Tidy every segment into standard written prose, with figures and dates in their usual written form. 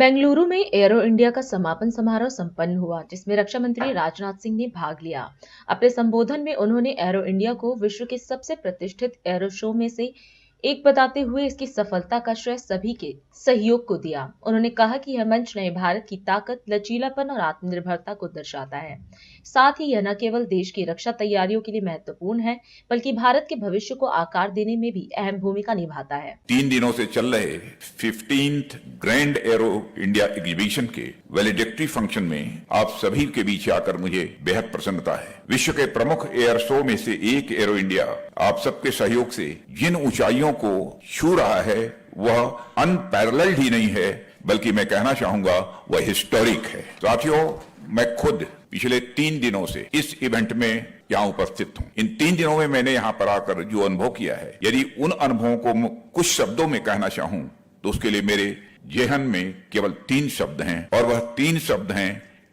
बेंगलुरु में arrow India का समापन समारोह संपन्न हुआ, जिसमें रक्षा मंत्री राजनाथ सिंह ने भाग लिया। अपने संबोधन में उन्होंने एरो इंडिया को विश्व के सबसे प्रतिष्ठित एरो शो में से एक बताते हुए इसकी सफलता का श्रेय सभी के सहयोग को दिया। उन्होंने कहा कि यह मंच नए भारत की ताकत, लचीलापन और आत्मनिर्भरता को दर्शाता है। साथ ही यह न केवल देश की रक्षा तैयारियों के लिए महत्वपूर्ण है, बल्कि भारत के भविष्य को आकार देने में भी अहम भूमिका निभाता है। 3 दिनों से चल रहे 15th grand arrow India exhibition के वैलिडिक्टरी फंक्शन में आप सभी के बीच आकर मुझे बेहद प्रसन्नता है। विश्व के प्रमुख एयर शो में से एक एरो इंडिया आप सबके सहयोग से जिन ऊंचाइयों को छू रहा है वह अनपैरेलल्ड ही नहीं है, बल्कि मैं कहना चाहूंगा वह हिस्टोरिक है। साथियों, मैं खुद पिछले 3 दिनों से इस इवेंट में यहाँ उपस्थित हूँ। इन 3 दिनों में मैंने यहाँ पर आकर जो अनुभव किया है, यदि उन अनुभवों को कुछ शब्दों में कहना चाहूं तो उसके लिए मेरे जेहन में केवल 3 शब्द हैं, और वह 3 शब्द हैं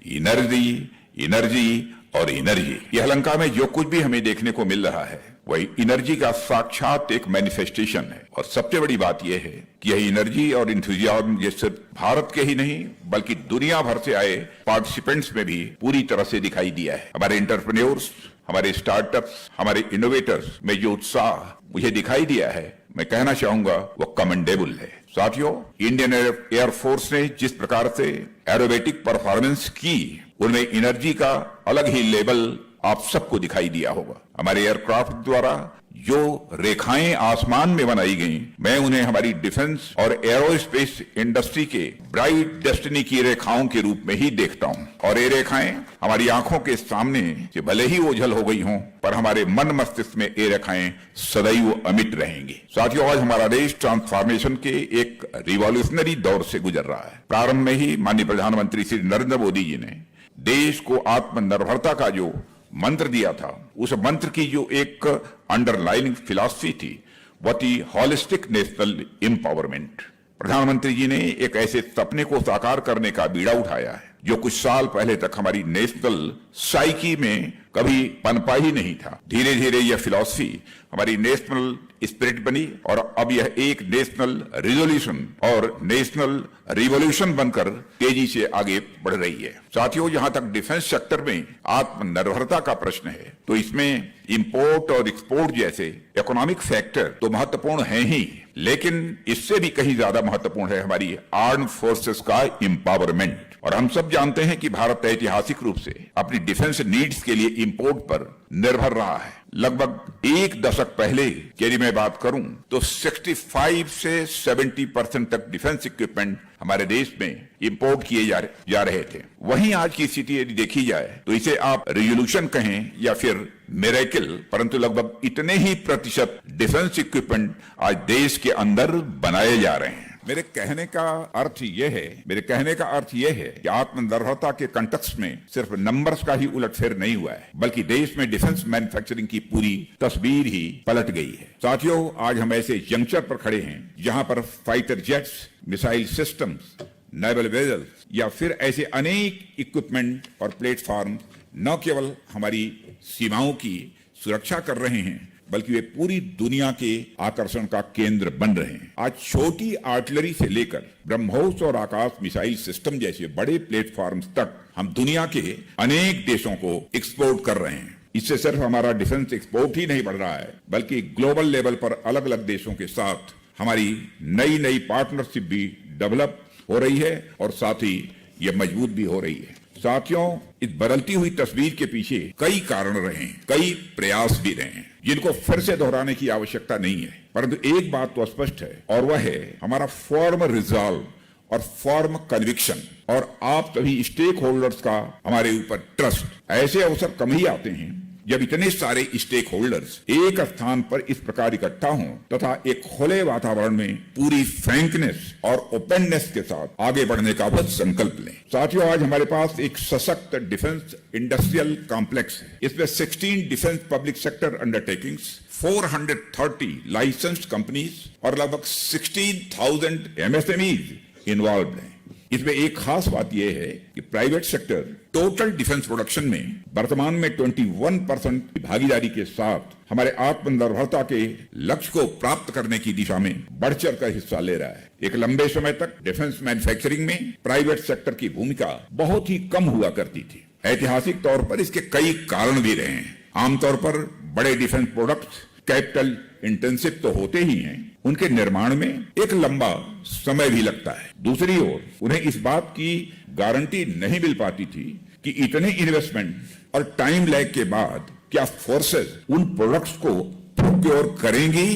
एनर्जी, एनर्जी और एनर्जी। यह लंका में जो कुछ भी हमें देखने को मिल रहा है वही एनर्जी का साक्षात एक मैनिफेस्टेशन है। और सबसे बड़ी बात यह है कि यह एनर्जी और इंथुजियाज्म ये सिर्फ भारत के ही नहीं बल्कि दुनिया भर से आए पार्टिसिपेंट्स में भी पूरी तरह से दिखाई दिया है। हमारे एंटरप्रेन्योर्स, हमारे स्टार्टअप्स, हमारे इनोवेटर्स में जो उत्साह मुझे दिखाई दिया है, मैं कहना चाहूंगा वो कमेंडेबल है। साथियों, इंडियन एयरफोर्स ने जिस प्रकार से एरोबेटिक परफॉर्मेंस की, उनमें एनर्जी का अलग ही लेवल आप सबको दिखाई दिया होगा। हमारे एयरक्राफ्ट द्वारा जो रेखाएं आसमान में बनाई गई, मैं उन्हें हमारी डिफेंस और एरोस्पेस इंडस्ट्री के ब्राइट डेस्टिनी की रेखाओं के रूप में ही देखता हूं। और ये रेखाएं हमारी आंखों के सामने से भले ही ओझल हो गई हों, पर हमारे मन मस्तिष्क में ये रेखाएं सदैव अमिट रहेंगी। साथियों, आज हमारा देश ट्रांसफॉर्मेशन के एक रिवॉल्यूशनरी दौर से गुजर रहा है। प्रारंभ में ही माननीय प्रधानमंत्री श्री नरेंद्र मोदी जी ने देश को आत्मनिर्भरता का जो मंत्र दिया था, उस मंत्र की जो एक अंडरलाइनिंग फिलॉसफी थी वह थी हॉलिस्टिक नेशनल एम्पावरमेंट। प्रधानमंत्री जी ने एक ऐसे सपने को साकार करने का बीड़ा उठाया है जो कुछ साल पहले तक हमारी नेशनल साइकी में कभी पनपा ही नहीं था। धीरे धीरे यह फिलॉसफी हमारी नेशनल स्पिरिट बनी और अब यह एक नेशनल रिजोल्यूशन और नेशनल रिवॉल्यूशन बनकर तेजी से आगे बढ़ रही है। साथियों, जहां तक डिफेंस सेक्टर में आत्मनिर्भरता का प्रश्न है, तो इसमें इंपोर्ट और एक्सपोर्ट जैसे इकोनॉमिक फैक्टर तो महत्वपूर्ण हैं ही, लेकिन इससे भी कहीं ज्यादा महत्वपूर्ण है हमारी आर्म्ड फोर्सेस का एम्पावरमेंट। और हम सब जानते हैं कि भारत ऐतिहासिक रूप से अपनी डिफेंस नीड्स के लिए इंपोर्ट पर निर्भर रहा है। लगभग 1 दशक पहले यदि मैं बात करूं तो 65 से 70% तक डिफेंस इक्विपमेंट हमारे देश में इंपोर्ट किए जा रहे थे। वहीं आज की स्थिति यदि देखी जाए तो इसे आप रिवॉल्यूशन कहें या फिर मिरेकल, परंतु लगभग इतने ही प्रतिशत डिफेंस इक्विपमेंट आज देश के अंदर बनाए जा रहे हैं। मेरे कहने का अर्थ यह है कि आत्मनिर्भरता के कंटेक्स्ट में सिर्फ नंबर्स का ही उलटफेर नहीं हुआ है, बल्कि देश में डिफेंस मैन्युफैक्चरिंग की पूरी तस्वीर ही पलट गई है। साथियों, आज हम ऐसे जंक्शन पर खड़े हैं जहां पर fighter jets, missile systems, naval vessels या फिर ऐसे अनेक इक्विपमेंट और प्लेटफॉर्म न केवल हमारी सीमाओं की सुरक्षा कर रहे हैं, बल्कि वे पूरी दुनिया के आकर्षण का केंद्र बन रहे हैं। आज छोटी आर्टिलरी से लेकर ब्रह्मोस और आकाश मिसाइल सिस्टम जैसे बड़े प्लेटफॉर्म्स तक हम दुनिया के अनेक देशों को एक्सपोर्ट कर रहे हैं। इससे सिर्फ हमारा डिफेंस एक्सपोर्ट ही नहीं बढ़ रहा है, बल्कि ग्लोबल लेवल पर अलग अलग देशों के साथ हमारी नई नई पार्टनरशिप भी डेवलप हो रही है और साथ ही यह मजबूत भी हो रही है। साथियों, इस बदलती हुई तस्वीर के पीछे कई कारण रहे हैं, कई प्रयास भी रहे हैं, जिनको फिर से दोहराने की आवश्यकता नहीं है। परंतु एक बात तो स्पष्ट है और वह है हमारा फॉर्म रिजॉल्व और फॉर्म कन्विक्शन और आप सभी स्टेक होल्डर्स का हमारे ऊपर ट्रस्ट। ऐसे अवसर कम ही आते हैं जब इतने सारे स्टेक होल्डर्स एक स्थान पर इस प्रकार इकट्ठा हों तथा एक खुले वातावरण में पूरी फ्रैंकनेस और ओपननेस के साथ आगे बढ़ने का वह संकल्प लें। साथियों, आज हमारे पास एक सशक्त डिफेंस इंडस्ट्रियल कॉम्प्लेक्स है। इसमें 16 defence public sector undertakings, 430 licensed companies और लगभग 16,000 MSMEs इन्वॉल्व हैं। इसमें एक खास बात यह है कि private sector total defence production में वर्तमान में 21% की भागीदारी के साथ हमारे आत्मनिर्भरता के लक्ष्य को प्राप्त करने की दिशा में बढ़ चढ़ कर हिस्सा ले रहा है। एक लंबे समय तक डिफेंस मैन्युफैक्चरिंग में प्राइवेट सेक्टर की भूमिका बहुत ही कम हुआ करती थी। ऐतिहासिक तौर पर इसके कई कारण भी रहे हैं। आमतौर पर बड़े डिफेंस प्रोडक्ट्स कैपिटल इंटेंसिव तो होते ही हैं, उनके निर्माण में एक लंबा समय भी लगता है। दूसरी ओर उन्हें इस बात की गारंटी नहीं मिल पाती थी कि इतने इन्वेस्टमेंट और टाइम लैग के बाद क्या फोर्सेस उन प्रोडक्ट्स को प्रोक्योर करेंगी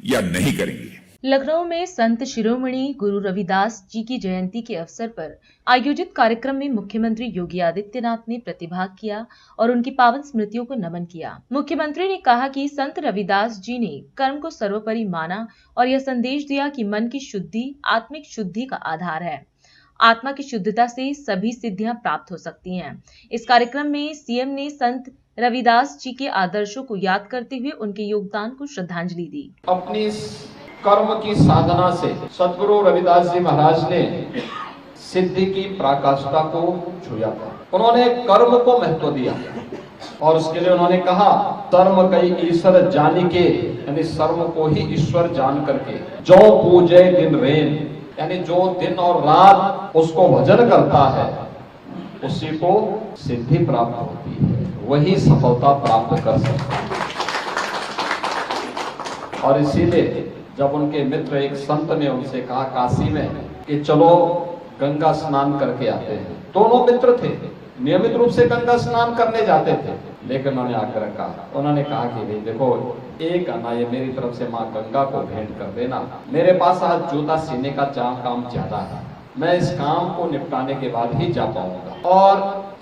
या नहीं करेंगी। लखनऊ में संत शिरोमणि गुरु रविदास जी की जयंती के अवसर पर आयोजित कार्यक्रम में मुख्यमंत्री योगी आदित्यनाथ ने प्रतिभाग किया और उनकी पावन स्मृतियों को नमन किया। मुख्यमंत्री ने कहा कि संत रविदास जी ने कर्म को सर्वोपरि माना और यह संदेश दिया कि मन की शुद्धि आत्मिक शुद्धि का आधार है। आत्मा की शुद्धता से सभी सिद्धियां प्राप्त हो सकती हैं। इस कार्यक्रम में सीएम ने संत रविदास जी के आदर्शों को याद करते हुए उनके योगदान को श्रद्धांजलि दी। अपनी कर्म की साधना से सदगुरु रविदास जी महाराज ने सिद्धि की पराकाष्ठा को छुआ था। उन्होंने कर्म को महत्व दिया और उसके लिए उन्होंने कहा, कर्म कई ईश्वर जानी के, यानी कर्म को ही ईश्वर जान करके जो पूजे दिन रेन, यानी जो दिन और रात उसको भजन करता है उसी को सिद्धि प्राप्त होती है, वही सफलता प्राप्त कर सकता है। और इसीलिए जब उनके मित्र एक संत ने उनसे कहा काशी में कि चलो गंगा स्नान करके आते हैं, दोनों मित्र थे, नियमित रूप से गंगा स्नान करने जाते थे, लेकिन उन्होंने आकर कहा, उन्होंने कहा कि भाई देखो, एक आना ये मेरी तरफ से माँ गंगा को भेंट कर देना, मेरे पास आज जूता सीने का काम ज्यादा है, मैं इस काम को निपटाने के बाद ही जा पाऊंगा। और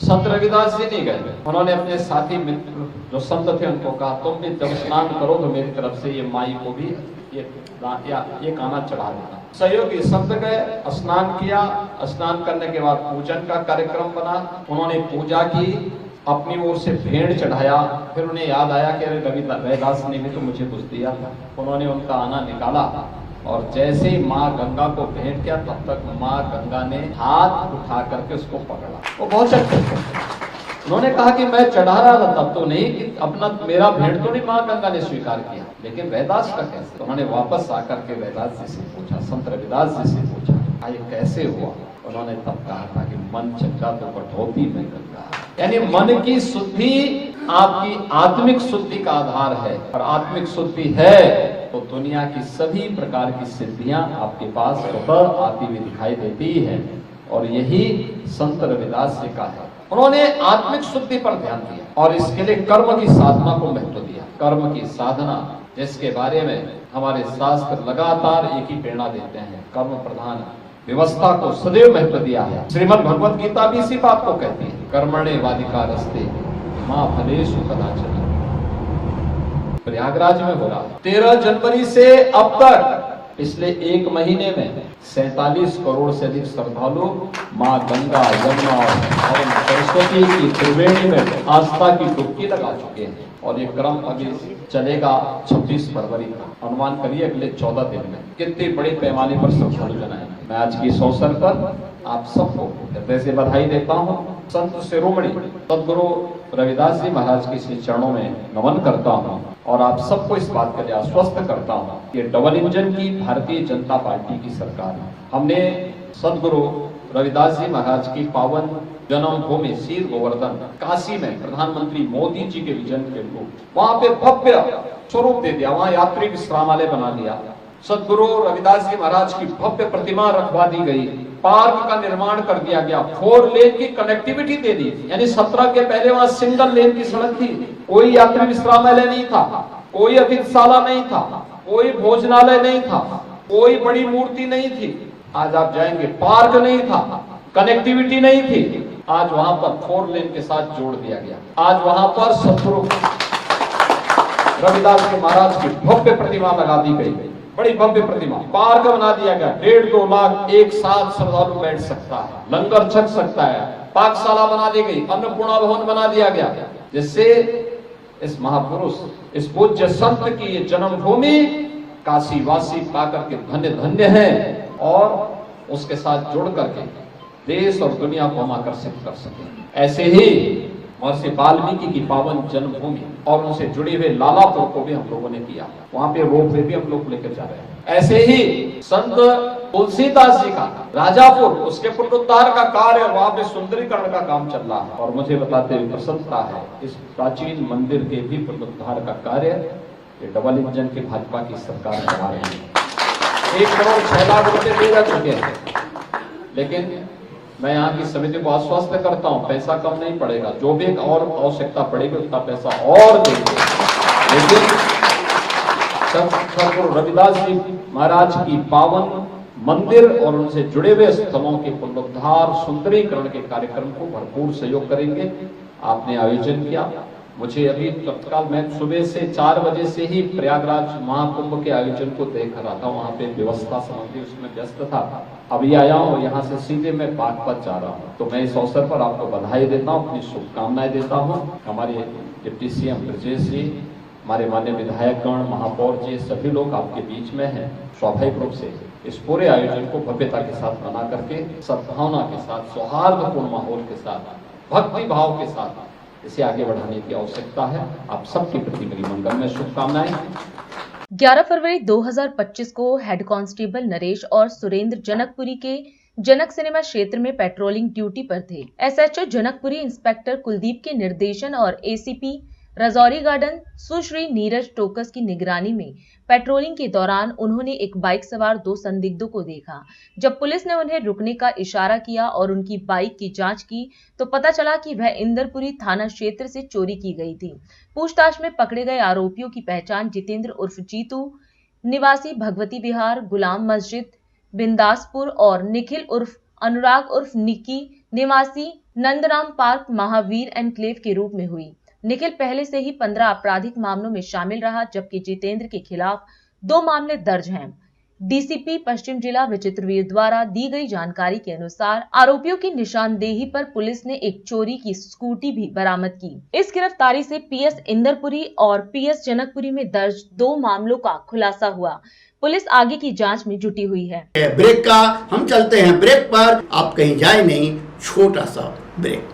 संत रविदास जी नहीं गए, उन्होंने अपने साथी मित्र जो संत थे उनको कहा, तुम भी जब स्नान करो तो मेरी तरफ से ये माई को भी ये काना चढ़ा देना। सहयोगी संत गए, स्नान किया, स्नान करने के बाद पूजन का कार्यक्रम बना, उन्होंने पूजा की, अपनी ओर से भेंट चढ़ाया, फिर उन्हें याद आया कि रविदास ने भी तो मुझे कुछ दिया था। उन्होंने उनका आना निकाला और जैसे ही माँ गंगा को भेंट किया तब तक माँ गंगा ने हाथ उठा करके उसको पकड़ा। वो बहुत अच्छे, उन्होंने कहा कि मैं चढ़ा रहा था तब तो नहीं कि अपना मेरा भेंट तो नहीं माँ गंगा ने स्वीकार किया, लेकिन रविदास का कैसे? तो उन्होंने वापस आकर के रविदास जी से पूछा, संत रविदास जी से पूछा, ये कैसे हुआ? उन्होंने तब कहा था कि मन चंगा तो कठौती में गंगा, यानी मन की शुद्धि आपकी आत्मिक शुद्धि का आधार है, और आत्मिक शुद्धि है तो दुनिया की सभी प्रकार की सिद्धियां आपके पास स्वतः आती हुई दिखाई देती है। और यही संत रविदास जी का है। उन्होंने आत्मिक शुद्धि पर ध्यान दिया और इसके लिए कर्म की साधना को महत्व दिया। कर्म की साधना, जिसके बारे में हमारे शास्त्र लगातार एक ही प्रेरणा देते हैं, कर्म प्रधान व्यवस्था को सदैव महत्व दिया है। श्रीमद् भगवत गीता भी इसी बात को कहती है, कर्मणे वाधिकारस्ते मां फलेषु कदाचन। प्रयागराज में हो रहा 13 जनवरी से अब तक पिछले एक महीने में 47 करोड़ से अधिक श्रद्धालु मां गंगा, यमुना और सरस्वती की त्रिवेणी में आस्था की डुबकी लगा चुके हैं। और ये क्रम अभी चलेगा 26 फरवरी तक। अनुमान करिए अगले 14 दिन में कितनी बड़ी पैमाने पर श्रद्धालु जन आएंगे। मैं आज की इस अवसर पर आप सबको हृदय से बधाई देता हूँ। संत शिरोमणि सदगुरु रविदास जी महाराज के श्री चरणों में नमन करता हूँ और आप सबको इस बात के लिए आश्वस्त करता हूँ कि डबल इंजन की भारतीय जनता पार्टी की सरकार है। हमने सदगुरु रविदास जी महाराज की पावन जन्म भूमि शीर गोवर्धन काशी में प्रधानमंत्री मोदी जी के विजन के अनुरूप वहां पे भव्य स्वरूप दे दिया, वहां यात्री विश्रामालय बना लिया। सदगुरु रविदास जी महाराज की भव्य प्रतिमा रखवा दी गई, पार्क का निर्माण कर दिया गया, 4 लेन की कनेक्टिविटी दे दी। यानी 17 के पहले वहां सिंगल लेन की सड़क थी, कोई यात्री विश्रामालय नहीं था, कोई अतिथिशाला नहीं था, कोई भोजनालय नहीं था, कोई बड़ी मूर्ति नहीं थी। आज आप जाएंगे, पार्क नहीं था, कनेक्टिविटी नहीं थी, आज वहां पर 4 लेन के साथ जोड़ दिया गया। आज वहां पर सदगुरु रविदास जी महाराज की भव्य प्रतिमा लगा दी गई, बड़ी भव्य प्रतिमा, पार्क बना दिया गया, 1.5-2 लाख एक साथ श्रद्धालु बैठ सकता है, लंगर छक सकता है, पाकशाला बना दी गई, अन्नपूर्णा भवन बना दिया गया, जिससे इस महापुरुष, इस पूज्य संत की ये जन्मभूमि काशी वासी पाकर के धन्य धन्य है। और उसके साथ जुड़ करके देश और दुनिया को हम आकर्षित कर सकें। ऐसे ही महर्षि वाल्मीकि की पावन जन्मभूमि और उनसे जुड़े हुए लालापुर को भी हम लोगों ने किया, वहां पे रोपवे भी हम लोग लेकर जा रहे हैं। ऐसे ही संत तुलसीदास जी का राजापुर, उसके पुनरुद्धार का कार्य, वहां पे सुंदरीकरण का काम चल रहा है और मुझे बताते हुए प्रसन्नता है, इस प्राचीन मंदिर के भी पुनरुद्धार का कार्य ये डबल इंजन की भाजपा की सरकार करवा रही है। 1 करोड़ 6 लाख रुपए दे जा चुके हैं, लेकिन मैं यहाँ की समिति को आश्वस्त करता हूँ, पैसा कम नहीं पड़ेगा, जो भी और आवश्यकता पड़ेगी उतना पैसा और देंगे। लेकिन सदगुरु रविदास जी महाराज की पावन मंदिर और उनसे जुड़े हुए स्थलों के पुनरुद्धार सुंदरीकरण के कार्यक्रम को भरपूर सहयोग करेंगे। आपने आयोजन किया, मुझे अभी तत्काल मैं सुबह से 4 बजे से ही प्रयागराज महाकुंभ के आयोजन को देख रहा था, वहां पे व्यवस्था संबंधी उसमें व्यस्त था। अभी आया हूँ, यहाँ से सीधे मैं बागपत जा रहा हूँ, तो मैं इस अवसर पर आपको बधाई देता हूँ, अपनी शुभकामनाएं देता हूँ। हमारे डिप्टी सीएम ब्रजेश जी, हमारे माननीय विधायकगण, महापौर जी, सभी लोग आपके बीच में हैं। स्वाभाविक रूप से इस पूरे आयोजन को भव्यता के साथ मना करके, सद्भावना के साथ, सौहार्दपूर्ण माहौल के साथ, भक्ति भाव के साथ इसे आगे बढ़ाने की आवश्यकता है। आप सबके प्रति मेरी मंगलमय शुभकामनाएं। 11 फरवरी 2025 को हेड कांस्टेबल नरेश और सुरेंद्र जनकपुरी के जनक सिनेमा क्षेत्र में पेट्रोलिंग ड्यूटी पर थे। एसएचओ जनकपुरी इंस्पेक्टर कुलदीप के निर्देशन और एसीपी राजौरी गार्डन सुश्री नीरज टोकस की निगरानी में पेट्रोलिंग के दौरान उन्होंने एक बाइक सवार 2 संदिग्धों को देखा। जब पुलिस ने उन्हें रुकने का इशारा किया और उनकी बाइक की जांच की तो पता चला कि वह इंदरपुरी थाना क्षेत्र से चोरी की गई थी। पूछताछ में पकड़े गए आरोपियों की पहचान जितेंद्र उर्फ जीतू निवासी भगवती विहार गुलाम मस्जिद बिंदासपुर और निखिल उर्फ अनुराग उर्फ निक्की निवासी नंदराम पार्क महावीर एनक्लेव के रूप में हुई। निखिल पहले से ही 15 आपराधिक मामलों में शामिल रहा, जबकि जितेंद्र के खिलाफ 2 मामले दर्ज हैं। डीसीपी पश्चिम जिला विचित्रवीर द्वारा दी गई जानकारी के अनुसार आरोपियों की निशानदेही पर पुलिस ने एक चोरी की स्कूटी भी बरामद की। इस गिरफ्तारी से पीएस इंदरपुरी और पीएस जनकपुरी में दर्ज 2 मामलों का खुलासा हुआ। पुलिस आगे की जांच में जुटी हुई है। ब्रेक का हम चलते हैं ब्रेक पर, आप कहीं जाए नहीं, छोटा सा break.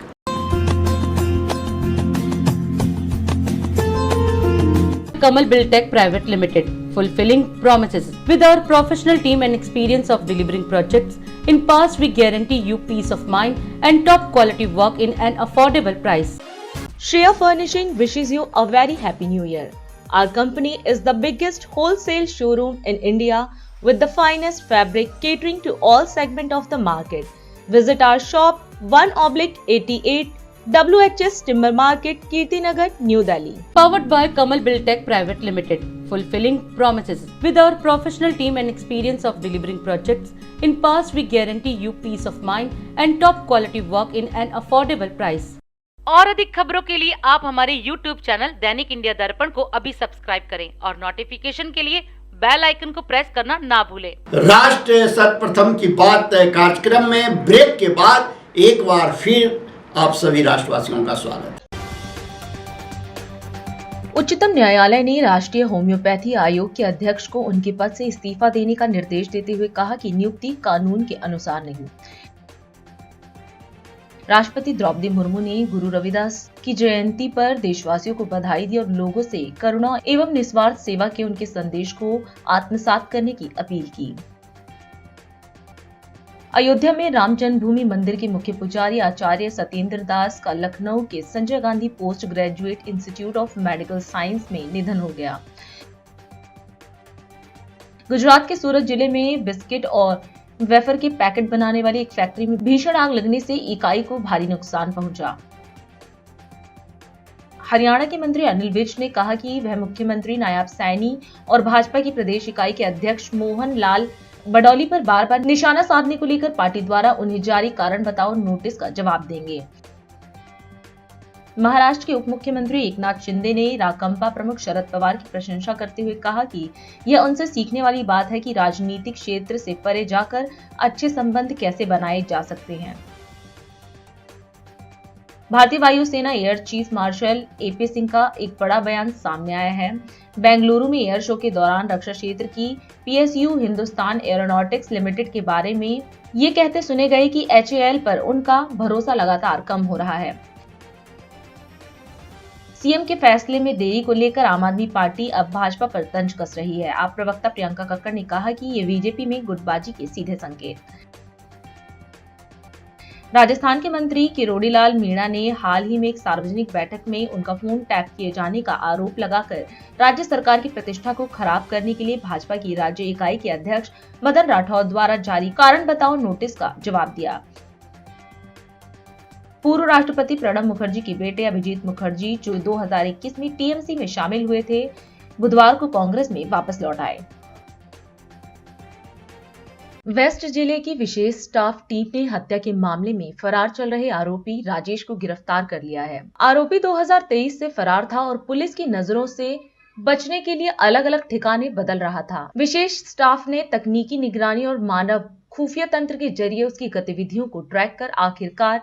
Kamal Buildtech Private Limited, fulfilling promises. With our professional team and experience of delivering projects, in past we guarantee you peace of mind and top quality work in an affordable price. Shreya Furnishing wishes you a very happy new year. Our company is the biggest wholesale showroom in India with the finest fabric catering to all segments of the market. Visit our shop 1/88 WHS Timber Market, Kirtinagar, New Delhi. Powered by Kamal Buildtech Private Limited, fulfilling promises. With our professional team and experience of delivering projects, in past we guarantee you peace of mind and top quality work in an affordable price. और अधिक खबरों के लिए आप हमारे YouTube channel दैनिक India दर्पण को अभी सब्सक्राइब करें और नोटिफिकेशन के लिए बेल आइकन को प्रेस करना ना भूलें। राष्ट्र सर्वप्रथम की बात कार्यक्रम में ब्रेक के बाद एक बार फिर आप सभी राष्ट्रवासियों का स्वागत। उच्चतम न्यायालय ने राष्ट्रीय होम्योपैथी आयोग के अध्यक्ष को उनके पद से इस्तीफा देने का निर्देश देते हुए कहा कि नियुक्ति कानून के अनुसार नहीं। राष्ट्रपति द्रौपदी मुर्मू ने गुरु रविदास की जयंती पर देशवासियों को बधाई दी और लोगों से करुणा एवं निस्वार्थ सेवा के उनके संदेश को आत्मसात करने की अपील की। अयोध्या में राम जन्मभूमि मंदिर के मुख्य पुजारी आचार्य सत्येंद्र दास का लखनऊ के Sanjay Gandhi post graduate institute of medical science में निधन हो गया। गुजरात के सूरत जिले में बिस्किट और वेफर के पैकेट बनाने वाली एक फैक्ट्री में भीषण आग लगने से इकाई को भारी नुकसान पहुंचा। हरियाणा के मंत्री अनिल विज ने कहा कि वह मुख्यमंत्री नायब सैनी और भाजपा की प्रदेश इकाई के अध्यक्ष मोहन लाल बडौली पर बार बार निशाना साधने को लेकर पार्टी द्वारा उन्हें जारी कारण बताओ नोटिस का जवाब देंगे। महाराष्ट्र के उप मुख्यमंत्री एकनाथ शिंदे ने राकंपा प्रमुख शरद पवार की प्रशंसा करते हुए कहा कि यह उनसे सीखने वाली बात है कि राजनीतिक क्षेत्र से परे जाकर अच्छे संबंध कैसे बनाए जा सकते हैं। भारतीय वायुसेना air chief marshal AP Singh का एक बड़ा बयान सामने आया है। बेंगलुरु में एयर शो के दौरान रक्षा क्षेत्र की पीएसयू हिंदुस्तान एरोनॉटिक्स लिमिटेड के बारे में ये कहते सुने गए कि एचएएल पर उनका भरोसा लगातार कम हो रहा है। सीएम के फैसले में देरी को लेकर आम आदमी पार्टी अब भाजपा पर तंज कस रही है। आप प्रवक्ता प्रियंका कक्कड़ ने कहा कि ये बीजेपी में गुटबाजी के सीधे संकेत। राजस्थान के मंत्री किरोड़ी लाल मीणा ने हाल ही में एक सार्वजनिक बैठक में उनका फोन टैप किए जाने का आरोप लगाकर राज्य सरकार की प्रतिष्ठा को खराब करने के लिए भाजपा की राज्य इकाई के अध्यक्ष मदन राठौर द्वारा जारी कारण बताओ नोटिस का जवाब दिया। पूर्व राष्ट्रपति प्रणब मुखर्जी के बेटे अभिजीत मुखर्जी, जो 2021 में टीएमसी में शामिल हुए थे, बुधवार को कांग्रेस में वापस लौट आए। वेस्ट जिले की विशेष स्टाफ टीम ने हत्या के मामले में फरार चल रहे आरोपी राजेश को गिरफ्तार कर लिया है। आरोपी 2023 से फरार था और पुलिस की नजरों से बचने के लिए अलग अलग ठिकाने बदल रहा था। विशेष स्टाफ ने तकनीकी निगरानी और मानव खुफिया तंत्र के जरिए उसकी गतिविधियों को ट्रैक कर आखिरकार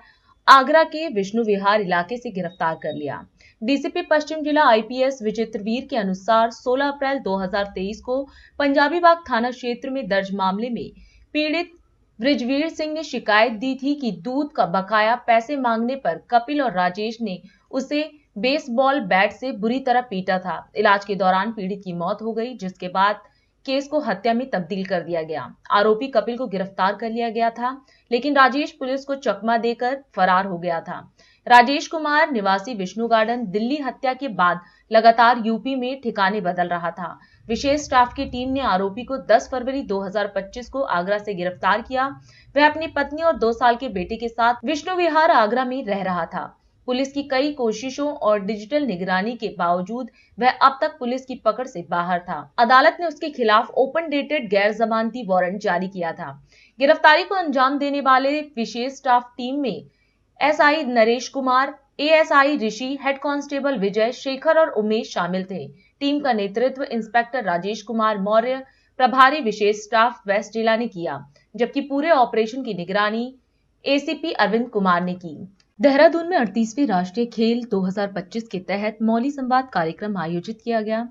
आगरा के विष्णु विहार इलाके से गिरफ्तार कर लिया। डीसीपी पश्चिम जिला आईपीएस विचित्रवीर के अनुसार 16 अप्रैल 2023 को पंजाबी बाग थाना क्षेत्र में दर्ज मामले में पीड़ित बृजवीर सिंह ने शिकायत दी थी कि दूध का बकाया पैसे मांगने पर कपिल और राजेश ने उसे बेसबॉल बैट से बुरी तरह पीटा था। इलाज के दौरान पीड़ित की मौत हो गई, जिसके बाद केस को हत्या में तब्दील कर दिया गया। आरोपी कपिल को गिरफ्तार कर लिया गया था, लेकिन राजेश पुलिस को चकमा देकर फरार हो गया था। राजेश कुमार निवासी विष्णु गार्डन दिल्ली हत्या के बाद लगातार यूपी में ठिकाने बदल रहा था। विशेष स्टाफ की टीम ने आरोपी को 10 फरवरी 2025 को आगरा से गिरफ्तार किया। वह अपनी पत्नी और 2 साल के बेटे के साथ विष्णु विहार आगरा में रह रहा था। पुलिस की कई कोशिशों और डिजिटल निगरानी के बावजूद वह अब तक पुलिस की पकड़ से बाहर था। अदालत ने उसके खिलाफ ओपन डेटेड गैर जमानती वारंट जारी किया था। गिरफ्तारी को अंजाम देने वाले विशेष स्टाफ टीम में एसआई नरेश कुमार, एएसआई ऋषि, हेड कांस्टेबल विजय, शेखर और उमेश शामिल थे। टीम का नेतृत्व इंस्पेक्टर राजेश कुमार मौर्य, प्रभारी विशेष स्टाफ वेस्ट जिला ने किया, जबकि पूरे ऑपरेशन की निगरानी एसीपी अरविंद कुमार ने की। देहरादून में 38वें राष्ट्रीय खेल 2025 के तहत मौली संवाद कार्यक्रम आयोजित किया गया।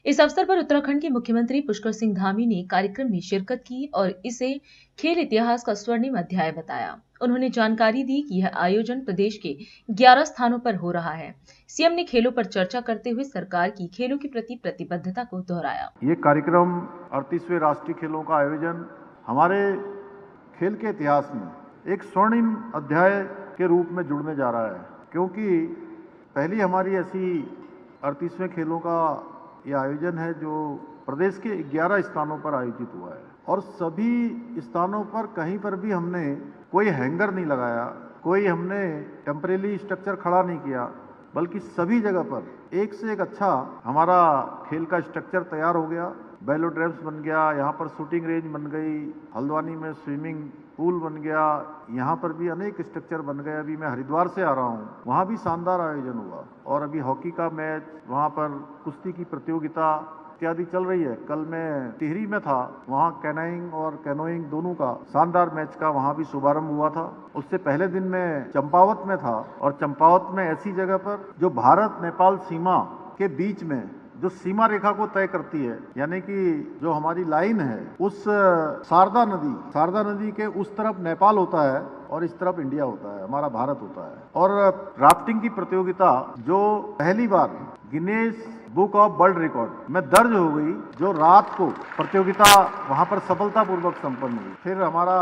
इस अवसर पर उत्तराखंड के मुख्यमंत्री पुष्कर सिंह धामी ने कार्यक्रम में शिरकत की और इसे खेल इतिहास का स्वर्णिम अध्याय बताया। उन्होंने जानकारी दी कि यह आयोजन प्रदेश के 11 स्थानों पर हो रहा है। सीएम ने खेलों पर चर्चा करते हुए सरकार की खेलों के प्रति प्रतिबद्धता को दोहराया। ये कार्यक्रम 38वें राष्ट्रीय खेलों का आयोजन हमारे खेल के इतिहास में एक स्वर्णिम अध्याय के रूप में जुड़ने जा रहा है, क्योंकि पहली हमारी ऐसी 38वें खेलों का ये आयोजन है जो प्रदेश के 11 स्थानों पर आयोजित हुआ है और सभी स्थानों पर कहीं पर भी हमने कोई हैंगर नहीं लगाया, कोई हमने टेम्परेरी स्ट्रक्चर खड़ा नहीं किया, बल्कि सभी जगह पर एक से एक अच्छा हमारा खेल का स्ट्रक्चर तैयार हो गया। वेलोड्रम्स बन गया, यहाँ पर शूटिंग रेंज बन गई, हल्द्वानी में स्विमिंग पूल बन गया, यहाँ पर भी अनेक स्ट्रक्चर बन गए। अभी मैं हरिद्वार से आ रहा हूँ, वहाँ भी शानदार आयोजन हुआ और अभी हॉकी का मैच, वहाँ पर कुश्ती की प्रतियोगिता इत्यादि चल रही है। कल मैं टिहरी में था, वहाँ कैनाइंग और कैनोइंग दोनों का शानदार मैच का वहाँ भी शुभारंभ हुआ था। उससे पहले दिन मैं चंपावत में था और चंपावत में ऐसी जगह पर जो भारत नेपाल सीमा के बीच में जो सीमा रेखा को तय करती है, यानी कि जो हमारी लाइन है, उस शारदा नदी के उस तरफ नेपाल होता है और इस तरफ इंडिया होता है, हमारा भारत होता है। और राफ्टिंग की प्रतियोगिता जो पहली बार Guinness book of world record में दर्ज हो गई, जो रात को प्रतियोगिता वहां पर सफलतापूर्वक संपन्न हुई। फिर हमारा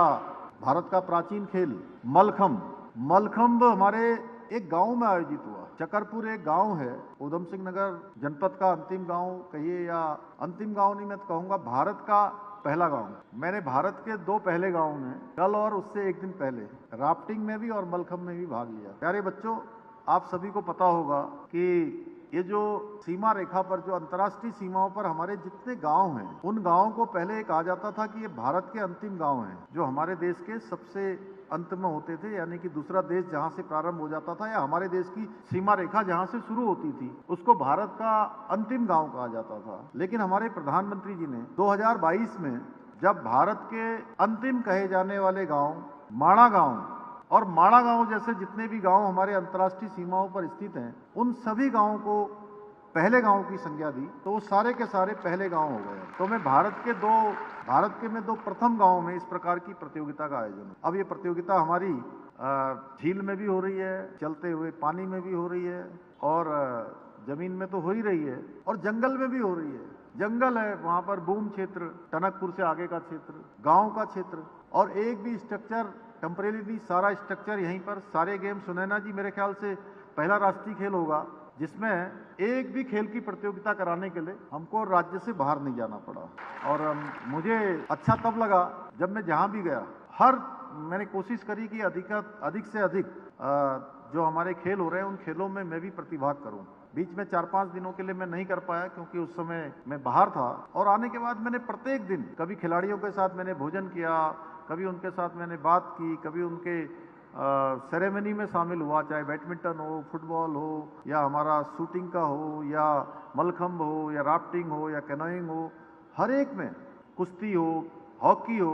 भारत का प्राचीन खेल मलखंब हमारे एक गांव में आयोजित हुआ। चकरपुर एक गांव है, उधम सिंह नगर जनपद का अंतिम गांव कहिए, या अंतिम गांव नहीं, मैं तो कहूँगा भारत का पहला गांव। मैंने भारत के 2 पहले गांव में कल और उससे एक दिन पहले राफ्टिंग में भी और मलखंब में भी भाग लिया। प्यारे बच्चों, आप सभी को पता होगा कि ये जो सीमा रेखा पर, जो अंतर्राष्ट्रीय सीमाओं पर हमारे जितने गांव हैं, उन गांवों को पहले ये कहा जाता था कि ये भारत के अंतिम गांव हैं, जो हमारे देश के सबसे अंत में होते थे, यानी कि दूसरा देश जहां से प्रारंभ हो जाता था या हमारे देश की सीमा रेखा जहां से शुरू होती थी, उसको भारत का अंतिम गांव कहा जाता था। लेकिन हमारे प्रधानमंत्री जी ने 2022 में जब भारत के अंतिम कहे जाने वाले गांव माणा गांव और माड़ा गांव जैसे जितने भी गांव हमारे अंतर्राष्ट्रीय सीमाओं पर स्थित हैं, उन सभी गांवों को पहले गांव की संज्ञा दी, तो वो सारे के सारे पहले गांव हो गए। तो मैं भारत के में दो प्रथम गांव में इस प्रकार की प्रतियोगिता का आयोजन। अब ये प्रतियोगिता हमारी झील में भी हो रही है, चलते हुए पानी में भी हो रही है, और जमीन में तो हो ही रही है, और जंगल में भी हो रही है। जंगल है वहां पर, बूम क्षेत्र, टनकपुर से आगे का क्षेत्र, गांव का क्षेत्र, और एक भी स्ट्रक्चर टेम्परेरी, सारा स्ट्रक्चर यहीं पर। सारे गेम सुनैना जी मेरे ख्याल से पहला राष्ट्रीय खेल होगा जिसमें एक भी खेल की प्रतियोगिता कराने के लिए हमको राज्य से बाहर नहीं जाना पड़ा। और मुझे अच्छा तब लगा जब मैं जहां भी गया, मैंने कोशिश करी कि अधिक से अधिक जो हमारे खेल हो रहे हैं उन खेलों में मैं भी प्रतिभाग करूं। बीच में 4-5 दिनों के लिए मैं नहीं कर पाया क्योंकि उस समय मैं बाहर था, और आने के बाद मैंने प्रत्येक दिन कभी खिलाड़ियों के साथ मैंने भोजन किया, कभी उनके साथ मैंने बात की, कभी उनके सेरेमनी में शामिल हुआ, चाहे बैडमिंटन हो, फुटबॉल हो, या हमारा शूटिंग का हो, या मलखंब हो, या राफ्टिंग हो, या कैनोइंग हो, हर एक में, कुश्ती हो, हॉकी हो,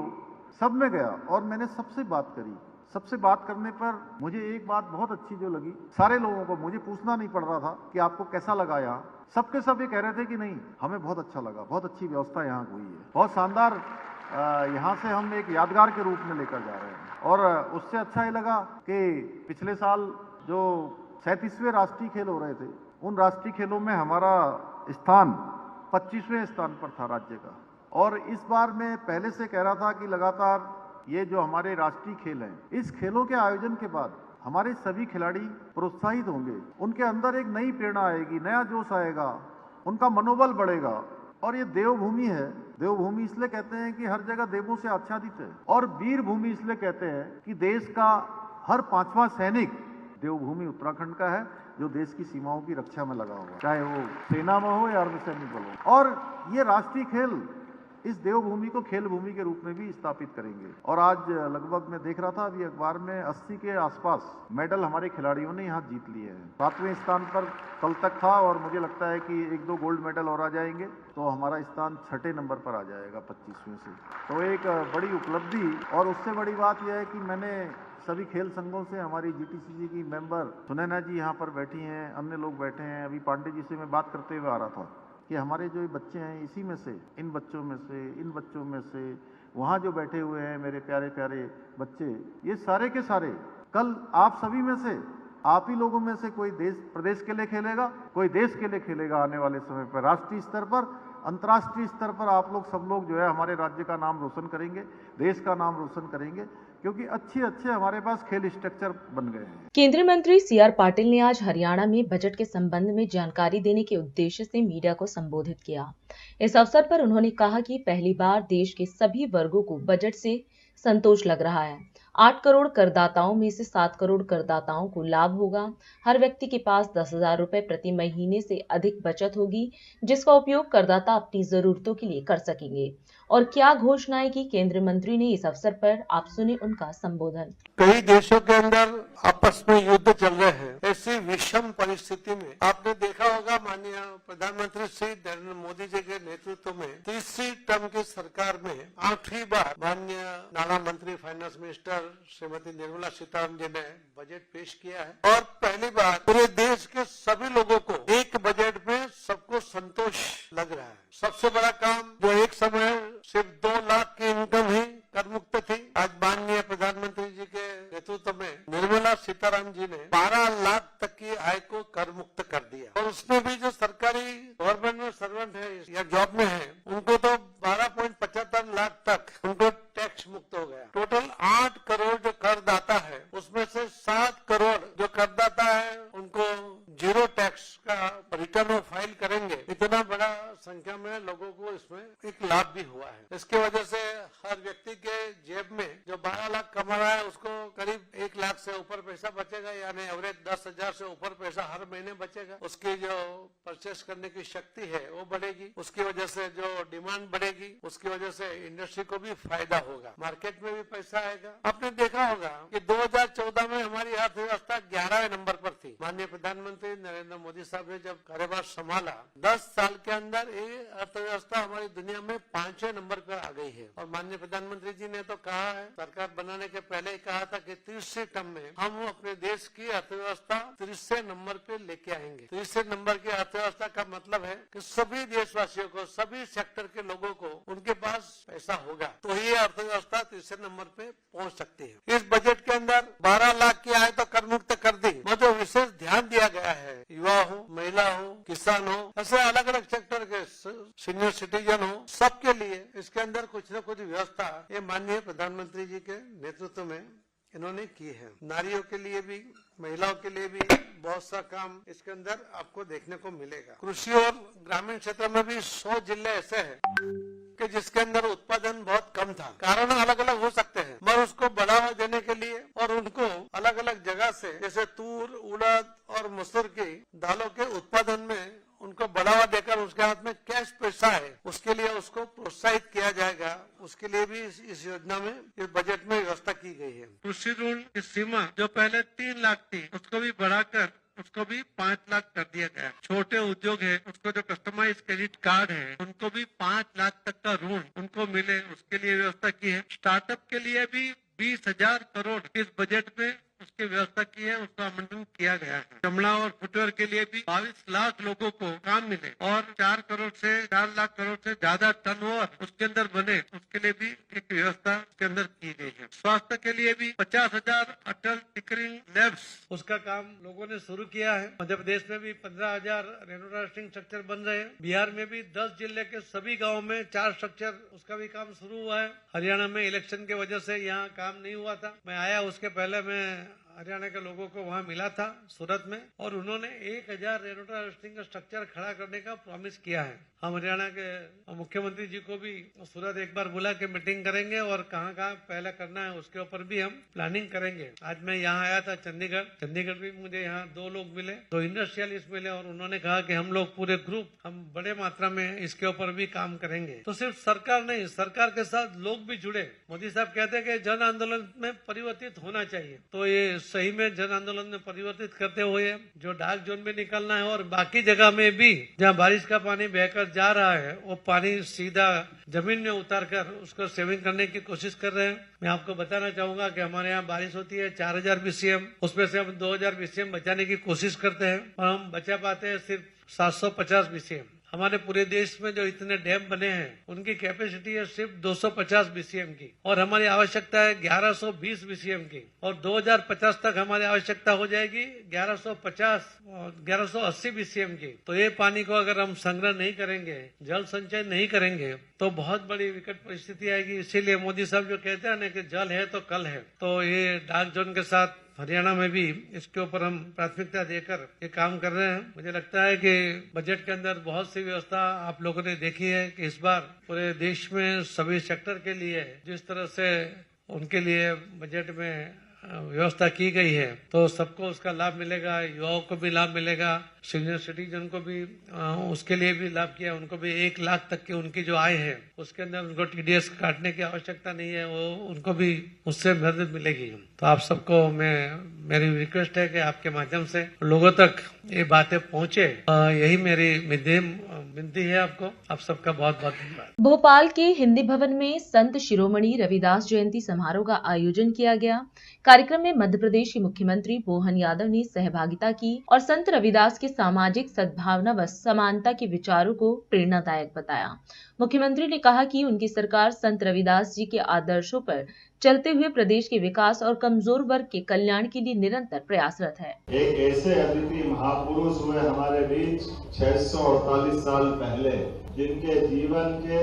सब में गया और मैंने सबसे बात करी। सबसे बात करने पर मुझे एक बात बहुत अच्छी जो लगी, सारे लोगों को मुझे पूछना नहीं पड़ रहा था कि आपको कैसा लगा यहाँ, सबके सब ये कह रहे थे कि नहीं हमें बहुत अच्छा लगा, बहुत अच्छी व्यवस्था यहाँ हुई है, बहुत शानदार, यहाँ से हम एक यादगार के रूप में लेकर जा रहे हैं। और उससे अच्छा ये लगा कि पिछले साल जो 37वें राष्ट्रीय खेल हो रहे थे, उन राष्ट्रीय खेलों में हमारा स्थान 25वें स्थान पर था राज्य का। और इस बार मैं पहले से कह रहा था कि लगातार ये जो हमारे राष्ट्रीय खेल हैं, इस खेलों के आयोजन के बाद हमारे सभी खिलाड़ी प्रोत्साहित होंगे, उनके अंदर एक नई प्रेरणा आएगी, नया जोश आएगा, उनका मनोबल बढ़ेगा। और ये देवभूमि है, देवभूमि इसलिए कहते हैं कि हर जगह देवों से आच्छादित है, और वीर भूमि इसलिए कहते हैं कि देश का हर 5वां सैनिक देवभूमि उत्तराखंड का है, जो देश की सीमाओं की रक्षा में लगा हुआ, चाहे वो सेना में हो या अर्धसैनिक बल हो। और ये राष्ट्रीय खेल इस देवभूमि को खेल भूमि के रूप में भी स्थापित करेंगे। और आज लगभग मैं देख रहा था अभी अखबार में 80 के आसपास मेडल हमारे खिलाड़ियों ने यहाँ जीत लिए हैं। 7वें स्थान पर कल तक था, और मुझे लगता है कि 1-2 गोल्ड मेडल और आ जाएंगे तो हमारा स्थान 6ठे नंबर पर आ जाएगा 25वें से। तो एक बड़ी उपलब्धि। और उससे बड़ी बात यह है कि मैंने सभी खेल संघों से, हमारी जीटीसीसी की मेंबर सुनैना जी यहाँ पर बैठी हैं, अन्य लोग बैठे हैं, अभी पांडे जी से मैं बात करते हुए आ रहा था कि हमारे जो बच्चे हैं, इसी में से, इन बच्चों में से, वहाँ जो बैठे हुए हैं मेरे प्यारे प्यारे बच्चे, ये सारे के सारे कल आप सभी में से, आप ही लोगों में से कोई देश प्रदेश के लिए खेलेगा, कोई देश के लिए खेलेगा आने वाले समय पर। राष्ट्रीय स्तर पर, अंतर्राष्ट्रीय स्तर पर आप लोग सब लोग जो है हमारे राज्य का नाम रोशन करेंगे, देश का नाम रोशन करेंगे, क्योंकि अच्छे हमारे पास खेल स्ट्रक्चर बन गए हैं। केंद्रीय मंत्री सीआर पाटिल ने आज हरियाणा में बजट के संबंध में जानकारी देने के उद्देश्य से मीडिया को संबोधित किया। इस अवसर पर उन्होंने कहा कि पहली बार देश के सभी वर्गों को बजट से संतोष लग रहा है। 8 करोड़ करदाताओं में से 7 करोड़ करदाताओं को लाभ होगा। हर व्यक्ति के पास 10,000 रुपए प्रति महीने से अधिक बचत होगी, जिसका उपयोग करदाता अपनी जरूरतों के लिए कर सकेंगे। और क्या घोषणाएं की केंद्रीय मंत्री ने इस अवसर पर, आप सुने उनका संबोधन। कई देशों के अंदर आपस में युद्ध चल रहे हैं। ऐसी विषम परिस्थिति में आपने देखा होगा माननीय प्रधानमंत्री श्री नरेंद्र मोदी जी के नेतृत्व में तीसरी टर्म की सरकार में 8वीं बार माननीय नाणा मंत्री, फाइनेंस मिनिस्टर श्रीमती निर्मला सीतारमण जी ने बजट पेश किया है। और पहली बार पूरे देश के सभी लोगों को एक बजट में सबको संतोष लग रहा है। सबसे बड़ा काम जो एक समय सिर्फ 2 लाख की इनकम ही कर मुक्त थी, आज माननीय प्रधानमंत्री जी के नेतृत्व में निर्मला सीतारमण जी ने 12 लाख तक की आय को कर मुक्त कर दिया। और उसमें भी जो सरकारी गवर्नमेंट में सर्वेंट है या जॉब में है, उनको तो 12.75 लाख तक उनको टैक्स मुक्त हो गया। टोटल 8 करोड़ जो करदाता है, उसमें से 7 करोड़ जो करदाता है उनको 0 टैक्स का रिटर्न वो फाइल करेंगे। इतना बड़ा संख्या में लोगों को इसमें एक लाभ भी हुआ है। इसकी वजह से हर व्यक्ति के जेब में जो 12 लाख कमा रहा है उसको करीब 1 लाख से ऊपर पैसा बचेगा, यानी एवरेज 10,000 से ऊपर पैसा हर महीने बचेगा। उसकी जो परचेस करने की शक्ति है वो बढ़ेगी, उसकी वजह से जो डिमांड बढ़ेगी, उसकी वजह से इंडस्ट्री को भी फायदा होगा, मार्केट में भी पैसा आएगा। आपने देखा होगा कि 2014 में हमारी अर्थव्यवस्था 11वें नंबर पर थी। माननीय प्रधानमंत्री नरेंद्र मोदी साहब ने जब कार्यभार संभाला, 10 साल के अंदर ये अर्थव्यवस्था हमारी दुनिया में 5वें नंबर पर आ गई है। और माननीय प्रधानमंत्री जी ने तो कहा है, सरकार बनाने के पहले ही कहा था कि 30वें टर्म में हम अपने देश की अर्थव्यवस्था 30वें नंबर पे लेके आएंगे। 30वें नंबर की अर्थव्यवस्था का मतलब है कि सभी देशवासियों को, सभी सेक्टर के लोगों को उनके पास पैसा होगा तो ये अर्थव्यवस्था 30वें नंबर पे पहुंच सकती है। इस बजट के अंदर 12 लाख की आय तो कर मुक्त कर दी, जो विशेष ध्यान दिया गया है, युवा हो, महिला हो, किसान हो, ऐसे अलग अलग सेक्टर के, सीनियर सिटीजन हो, सबके लिए इसके अंदर कुछ न कुछ व्यवस्था ये माननीय प्रधानमंत्री जी के नेतृत्व में इन्होंने की है। नारियों के लिए भी, महिलाओं के लिए भी बहुत सा काम इसके अंदर आपको देखने को मिलेगा। कृषि और ग्रामीण क्षेत्र में भी 100 जिले ऐसे हैं कि जिसके अंदर उत्पादन बहुत कम था। कारण अलग अलग हो सकते हैं, मगर उसको बढ़ावा देने के लिए और उनको अलग अलग जगह से, जैसे तूर, उड़द और मसूर की दालों के उत्पादन में उनको बढ़ावा देकर उसके हाथ में कैश पैसा है, उसके लिए उसको प्रोत्साहित किया जाएगा। उसके लिए भी इस योजना में, इस बजट में व्यवस्था की गई है। कृषि ऋण की सीमा जो पहले 3 लाख थी, उसको भी बढ़ाकर उसको भी 5 लाख कर दिया गया। छोटे उद्योग है, उसको जो कस्टमाइज क्रेडिट कार्ड है, उनको भी 5 लाख तक का ऋण उनको मिले, उसके लिए व्यवस्था की है। स्टार्टअप के लिए भी 20,000 करोड़ इस बजट में उसकी व्यवस्था की है, उसका आवंटन किया गया है। चमड़ा और फुटवेयर के लिए भी 22 लाख लोगों को काम मिले और 4 लाख करोड़ से ज्यादा टर्नओवर उसके अंदर बने, उसके लिए भी एक व्यवस्था उसके अंदर की गई है। स्वास्थ्य के लिए भी 50,000 अटल टिकरिंग लैब्स, उसका काम लोगों ने शुरू किया है। मध्य प्रदेश में भी 15,000 रेनोरा स्ट्रक्चर बन रहे हैं। बिहार में भी 10 जिले के सभी गाँव में 4 स्ट्रक्चर, उसका भी काम शुरू हुआ है। हरियाणा में इलेक्शन की वजह से यहाँ काम नहीं हुआ था। मैं आया उसके पहले मैं हरियाणा के लोगों को वहाँ मिला था सूरत में, और उन्होंने 1000 रेनोरा का स्ट्रक्चर खड़ा करने का प्रॉमिस किया है। हम हरियाणा के मुख्यमंत्री जी को भी सूरत एक बार बुला के मीटिंग करेंगे और कहाँ कहाँ पहले करना है उसके ऊपर भी हम प्लानिंग करेंगे। आज मैं यहाँ आया था चंडीगढ़ भी मुझे यहाँ 2 लोग मिले, 2 इंडस्ट्रियलिस्ट मिले, और उन्होंने कहा कि हम लोग पूरे ग्रुप, हम बड़े मात्रा में इसके ऊपर भी काम करेंगे। तो सिर्फ सरकार नहीं, सरकार के साथ लोग भी जुड़े। मोदी साहब कहते हैं कि जन आंदोलन में परिवर्तित होना चाहिए, तो ये सही में जन आंदोलन में परिवर्तित करते हुए जो डार्क जोन में निकलना है, और बाकी जगह में भी जहाँ बारिश का पानी बहकर जा रहा है वो पानी सीधा जमीन में उतारकर उसको सेविंग करने की कोशिश कर रहे हैं। मैं आपको बताना चाहूंगा कि हमारे यहाँ बारिश होती है 4000 BCM, उसमें से हम 2000 BCM बचाने की कोशिश करते हैं और हम बचा पाते हैं सिर्फ 750 BCM। हमारे पूरे देश में जो इतने डैम बने हैं उनकी कैपेसिटी है सिर्फ 250 BCM की, और हमारी आवश्यकता है 1120 BCM की, और 2050 तक हमारी आवश्यकता हो जाएगी 1180 BCM की। तो ये पानी को अगर हम संग्रह नहीं करेंगे, जल संचय नहीं करेंगे, तो बहुत बड़ी विकट परिस्थिति आएगी। इसीलिए मोदी साहब जो कहते हैं ना कि जल है तो कल है, तो ये डार्क जोन के साथ हरियाणा में भी इसके ऊपर हम प्राथमिकता देकर ये काम कर रहे हैं। मुझे लगता है कि बजट के अंदर बहुत सी व्यवस्था आप लोगों ने देखी है कि इस बार पूरे देश में सभी सेक्टर के लिए जिस तरह से उनके लिए बजट में व्यवस्था की गई है, तो सबको उसका लाभ मिलेगा। युवाओं को भी लाभ मिलेगा, सीनियर सिटीजन को भी उसके लिए भी लाभ किया। उनको भी 1 लाख तक की उनकी जो आय है उसके अंदर उनको TDS काटने की आवश्यकता नहीं है, वो उनको भी उससे मदद मिलेगी। तो आप सबको मेरी रिक्वेस्ट है कि आपके माध्यम से लोगों तक ये बातें पहुँचे, यही मेरी विनती है आपको। आप सबका बहुत बहुत धन्यवाद। भोपाल के हिंदी भवन में संत शिरोमणि रविदास जयंती समारोह का आयोजन किया गया। कार्यक्रम में मध्य प्रदेश के मुख्यमंत्री मोहन यादव ने सहभागिता की और संत रविदास के सामाजिक सद्भावना व समानता के विचारों को प्रेरणादायक बताया। मुख्यमंत्री ने कहा कि उनकी सरकार संत रविदास जी के आदर्शों पर चलते हुए प्रदेश के विकास और कमजोर वर्ग के कल्याण के लिए निरंतर प्रयासरत है। एक ऐसे अद्वितीय महापुरुष हुए हमारे बीच 648 साल पहले, जिनके जीवन के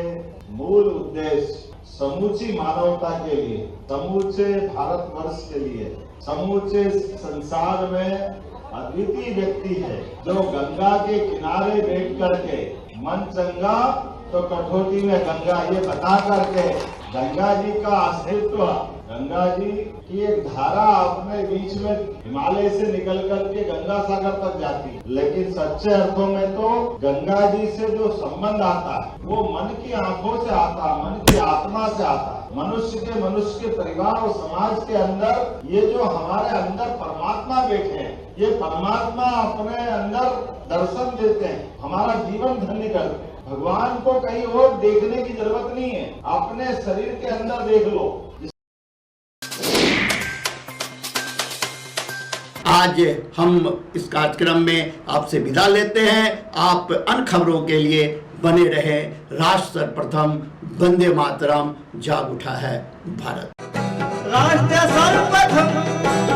मूल उद्देश्य समूची मानवता के लिए, समूचे भारतवर्ष के लिए, समूचे संसार में अद्वितीय व्यक्ति है, जो गंगा के किनारे बैठ करके मन चंगा तो कठौती में गंगा ये बता करके गंगा जी का अस्तित्व, गंगा जी की एक धारा अपने बीच में हिमालय से निकल करके गंगा सागर तक जाती है, लेकिन सच्चे अर्थों में तो गंगा जी से जो संबंध आता है वो मन की आंखों से आता है, मन की आत्मा से आता है। मनुष्य के परिवार और समाज के अंदर ये जो हमारे अंदर परमात्मा बैठे हैं, ये परमात्मा अपने अंदर दर्शन देते हैं, हमारा जीवन धन्य करते हैं। भगवान को कहीं और देखने की जरूरत नहीं है, अपने शरीर के अंदर देख लो। आज हम इस कार्यक्रम में आपसे विदा लेते हैं। आप अन्य खबरों के लिए बने रहे। राष्ट्र सर्वप्रथम, वंदे मातरम, जाग उठा है भारत। राष्ट्र सर्वप्रथम।